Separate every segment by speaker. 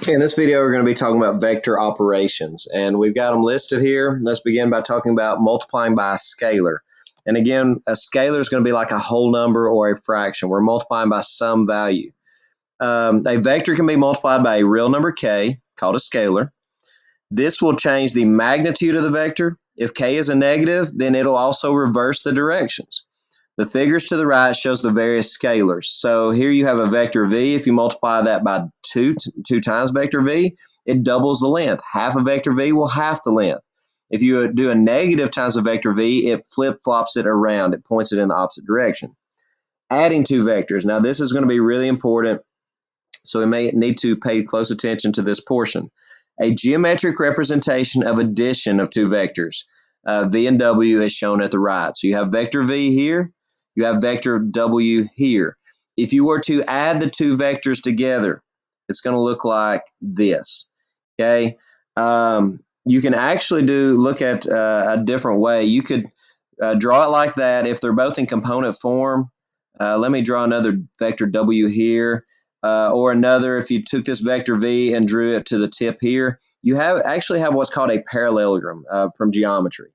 Speaker 1: Okay, in this video, we're going to be talking about vector operations, and we've got them listed here. Let's begin by talking about multiplying by a scalar. And again, a scalar is going to be like a whole number or a fraction. We're multiplying by some value. A vector can be multiplied by a real number k, called a scalar. This will change the magnitude of the vector. If k is a negative, then it'll also reverse the directions. The figures to the right shows the various scalars. So here you have a vector v. If you multiply that by 2 times vector v, it doubles the length. Half of vector v will half the length. If you do a negative times a vector v, it flip-flops it around. It points it in the opposite direction. Adding two vectors. Now this is going to be really important, so we may need to pay close attention to this portion. A geometric representation of addition of two vectors, v and w, is shown at the right. So you have vector v here. You have vector w here. If you were to add the two vectors together, it's going to look like this. Okay, you can actually look at a different way. You could draw it like that if they're both in component form. Let me draw another vector w here, or another. If you took this vector v and drew it to the tip here, you actually have what's called a parallelogram from geometry.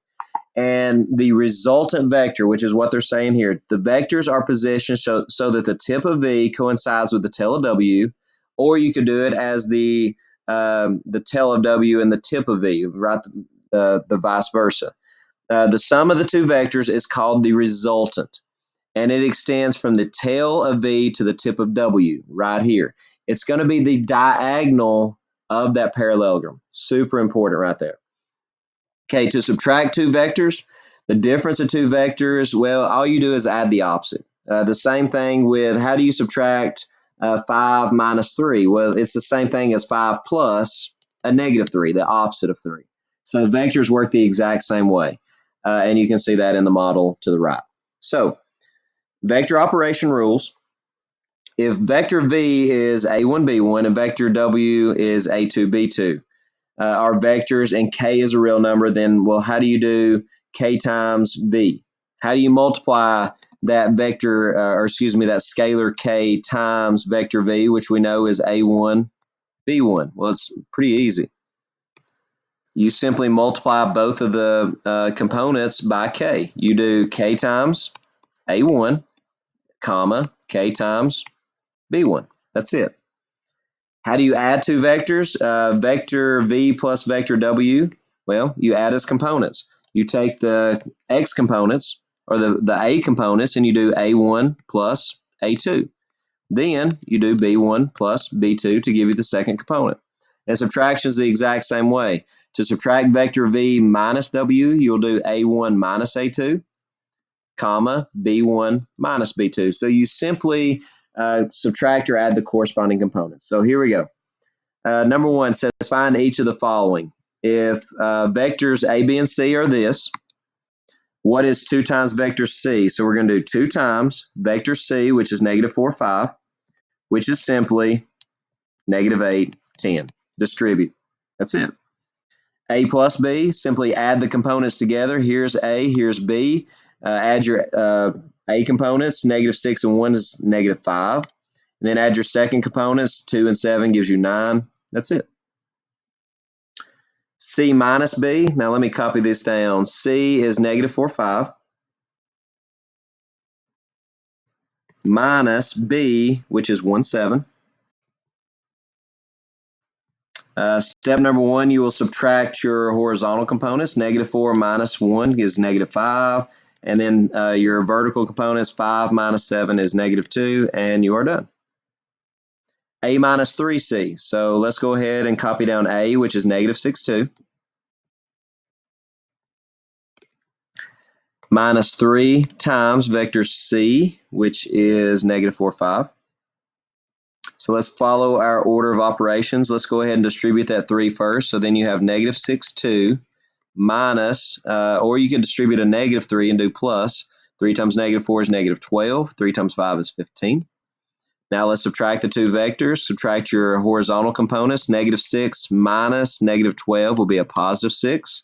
Speaker 1: And the resultant vector, which is what they're saying here, the vectors are positioned so that the tip of v coincides with the tail of w, or you could do it as the tail of w and the tip of v, right? The vice versa. The sum of the two vectors is called the resultant, and it extends from the tail of v to the tip of w right here. It's going to be the diagonal of that parallelogram. Super important right there. Okay, to subtract two vectors, the difference of two vectors, well, all you do is add the opposite. The same thing with how do you subtract 5 minus 3? Well, it's the same thing as 5 plus a negative 3, the opposite of 3. So vectors work the exact same way, and you can see that in the model to the right. So vector operation rules. If vector v is a1, b1, and vector w is a2, b2, are vectors and k is a real number, then, well, how do you do k times v? How do you multiply that vector, that scalar k times vector v, which we know is a1, b1? Well, it's pretty easy. You simply multiply both of the components by k. You do k times a1, comma, k times b1. That's it. How do you add two vectors? Vector v plus vector w, well, you add as components. You take the x components, or the a components, and you do a1 plus a2. Then you do b1 plus b2 to give you the second component. And subtraction is the exact same way. To subtract vector v minus w, you'll do a1 minus a2, comma, b1 minus b2. So you simply subtract or add the corresponding components. So here we go. Number one says find each of the following. If vectors a, b, and c are this, what is 2 times vector c? So we're going to do 2 times vector c, which is negative 4, 5, which is simply negative 8, 10. Distribute. That's it. A plus b, simply add the components together. Here's a, here's b. Add your a components, negative 6 and 1 is negative 5. And then add your second components, 2 and 7 gives you 9. That's it. C minus b, now let me copy this down. C is negative 4, 5. Minus b, which is 1, 7. Step number 1, you will subtract your horizontal components. Negative 4 minus 1 is negative 5. And then your vertical components, 5 minus 7 is negative 2, and you are done. A minus 3c. So let's go ahead and copy down a, which is negative 6, 2. Minus 3 times vector c, which is negative 4, 5. So let's follow our order of operations. Let's go ahead and distribute that 3 first. So then you have negative 6, 2 minus, or you can distribute a negative 3 and do plus. 3 times negative 4 is negative 12. 3 times 5 is 15. Now let's subtract the two vectors. Subtract your horizontal components. Negative 6 minus negative 12 will be a positive 6.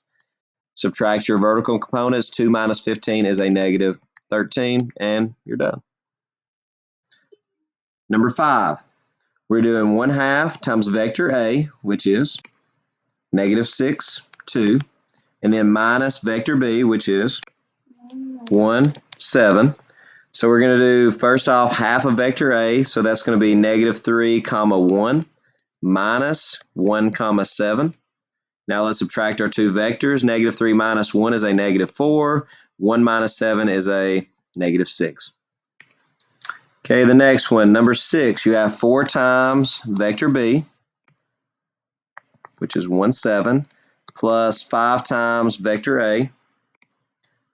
Speaker 1: Subtract your vertical components. 2 minus 15 is a negative 13, and you're done. Number 5. We're doing 1/2 times vector A, which is -6, 2, and then minus vector B, which is 1, 7. So we're going to do, first off, half of vector A, so that's going to be -3, 1, minus 1, 7. Now let's subtract our two vectors. -3 minus 1 is a -4. 1 minus 7 is a -6. Okay, the next one, number 6, you have 4 times vector B, which is 1, 7, plus 5 times vector A,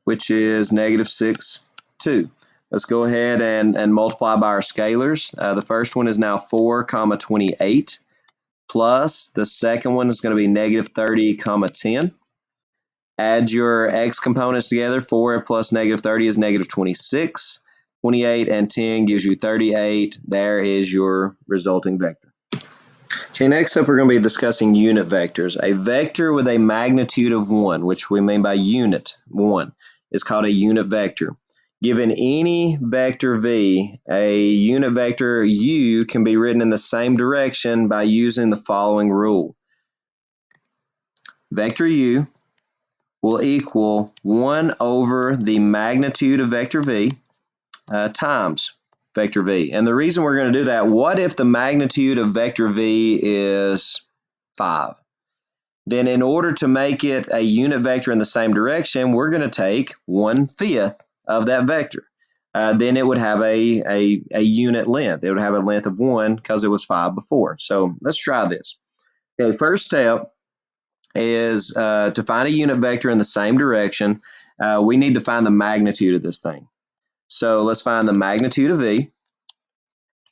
Speaker 1: which is -6, 2. Let's go ahead and multiply by our scalars. The first one is now 4, 28, plus the second one is going to be -30, 10. Add your x components together. 4 plus -30 is -26. 28 and 10 gives you 38. There is your resulting vector. Okay, next up we're going to be discussing unit vectors. A vector with a magnitude of 1, which we mean by unit 1, is called a unit vector. Given any vector v, a unit vector u can be written in the same direction by using the following rule. Vector u will equal 1 over the magnitude of vector v times vector v. And the reason we're going to do that, what if the magnitude of vector v is 5? Then in order to make it a unit vector in the same direction, we're going to take 1/5 of that vector. Then it would have a unit length. It would have a length of 1 because it was 5 before. So let's try this. Okay, first step is to find a unit vector in the same direction. We need to find the magnitude of this thing. So let's find the magnitude of v.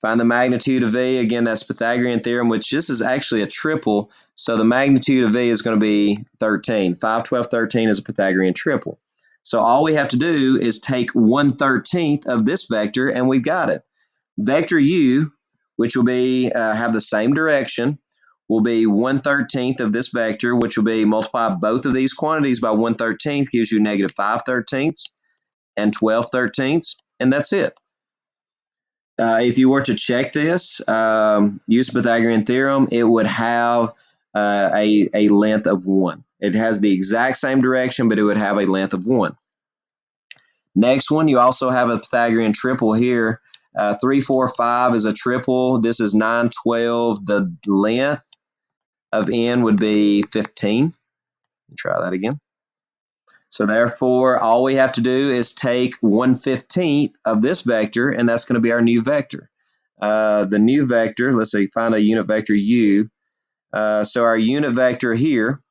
Speaker 1: Find the magnitude of v. Again, that's Pythagorean theorem, which this is actually a triple. So the magnitude of v is going to be 13. 5, 12, 13 is a Pythagorean triple. So all we have to do is take 1/13 of this vector, and we've got it. Vector u, which will be have the same direction, will be 1/13 of this vector, which will be multiply both of these quantities by 1/13 gives you -5/13 and 12/13, and that's it. If you were to check this, use Pythagorean theorem, it would have a length of 1. It has the exact same direction, but it would have a length of 1. Next one, you also have a Pythagorean triple here. 3, 4, 5 is a triple. This is 9, 12. The length of n would be 15. Try that again. So therefore, all we have to do is take 1/15 of this vector, and that's going to be our new vector. The new vector, let's see, find a unit vector u. So our unit vector here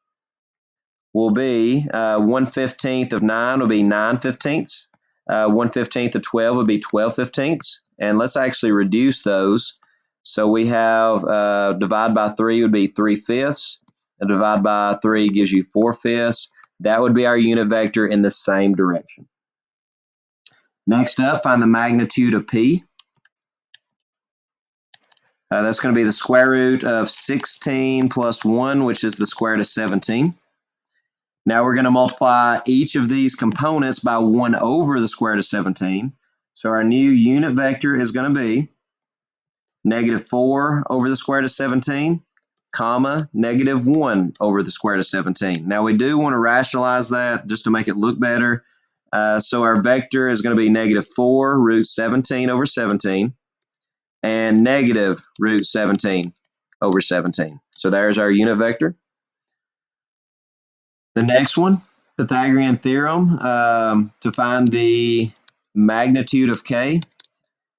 Speaker 1: will be 1/15 of 9 will be 9/15. 1/15 of 12 would be 12/15. And let's actually reduce those. So we have divide by 3 would be 3/5. And divide by 3 gives you 4/5. That would be our unit vector in the same direction. Next up, find the magnitude of p. That's going to be the square root of 16 plus 1, which is the square root of 17. Now we're going to multiply each of these components by 1 over the square root of 17. So our new unit vector is going to be -4 over the square root of 17, comma, -1 over the square root of 17. Now we do want to rationalize that just to make it look better. So our vector is going to be -4 root 17 over 17 and negative root 17 over 17. So there's our unit vector. The next one, Pythagorean theorem, to find the magnitude of k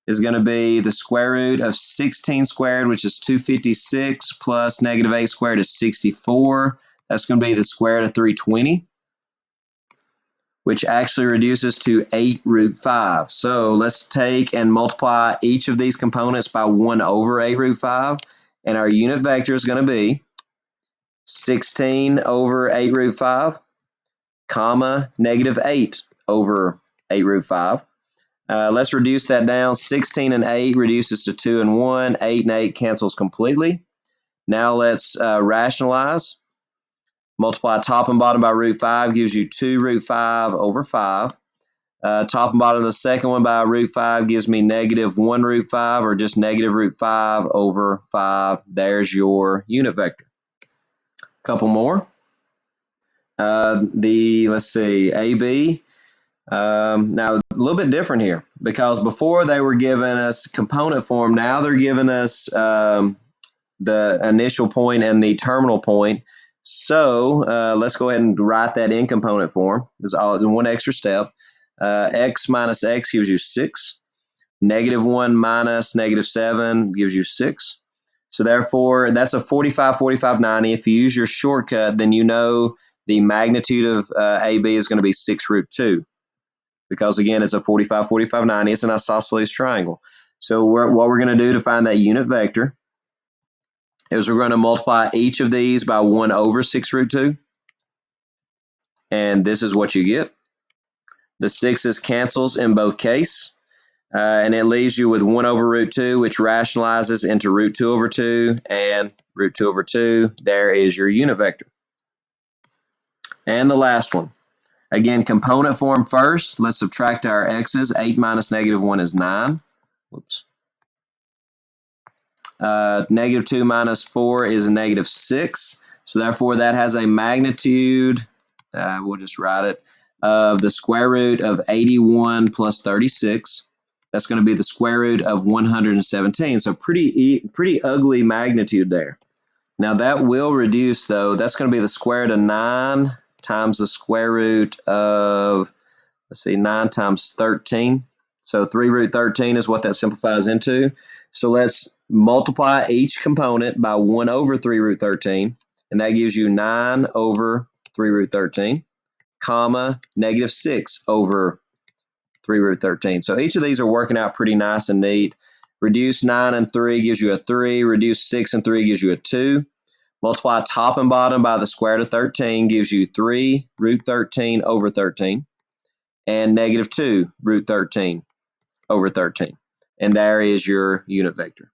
Speaker 1: is going to be the square root of 16 squared, which is 256, plus -8 squared is 64. That's going to be the square root of 320, which actually reduces to 8 root 5. So let's take and multiply each of these components by 1 over 8 root 5, and our unit vector is going to be 16 over 8 root 5, comma, -8 over 8 root 5. Let's reduce that down. 16 and 8 reduces to 2 and 1. 8 and 8 cancels completely. Now let's rationalize. Multiply top and bottom by root 5 gives you 2 root 5 over 5. Top and bottom of the second one by root 5 gives me negative 1 root 5, or just negative root 5 over 5. There's your unit vector. Couple more. Let's see, AB. Now, a little bit different here, because before they were giving us component form. Now they're giving us the initial point and the terminal point. So let's go ahead and write that in component form. There's one extra step. X minus x gives you 6. Negative 1 minus negative 7 gives you 6. So therefore, that's a 45, 45, 90. If you use your shortcut, then you know the magnitude of AB is going to be 6 root 2. Because again, it's a 45, 45, 90. It's an isosceles triangle. So what we're going to do to find that unit vector is we're going to multiply each of these by 1 over 6 root 2. And this is what you get. The 6's cancels in both cases. And it leaves you with 1 over root 2, which rationalizes into root 2 over 2, and root 2 over 2. There is your unit vector. And the last one. Again, component form first. Let's subtract our x's. 8 minus negative 1 is 9. Whoops. Negative 2 minus 4 is a negative 6. So therefore, that has a magnitude, we'll just write it, of the square root of 81 plus 36. That's going to be the square root of 117. So pretty ugly magnitude there. Now that will reduce, though. That's going to be the square root of 9 times the square root of, let's see, 9 times 13. So 3 root 13 is what that simplifies into. So let's multiply each component by 1 over 3 root 13. And that gives you 9 over 3 root 13, comma, negative 6 over 3 root 13. So each of these are working out pretty nice and neat. Reduce 9 and 3 gives you a 3. Reduce 6 and 3 gives you a 2. Multiply top and bottom by the square root of 13 gives you 3 root 13 over 13. And negative 2 root 13 over 13. And there is your unit vector.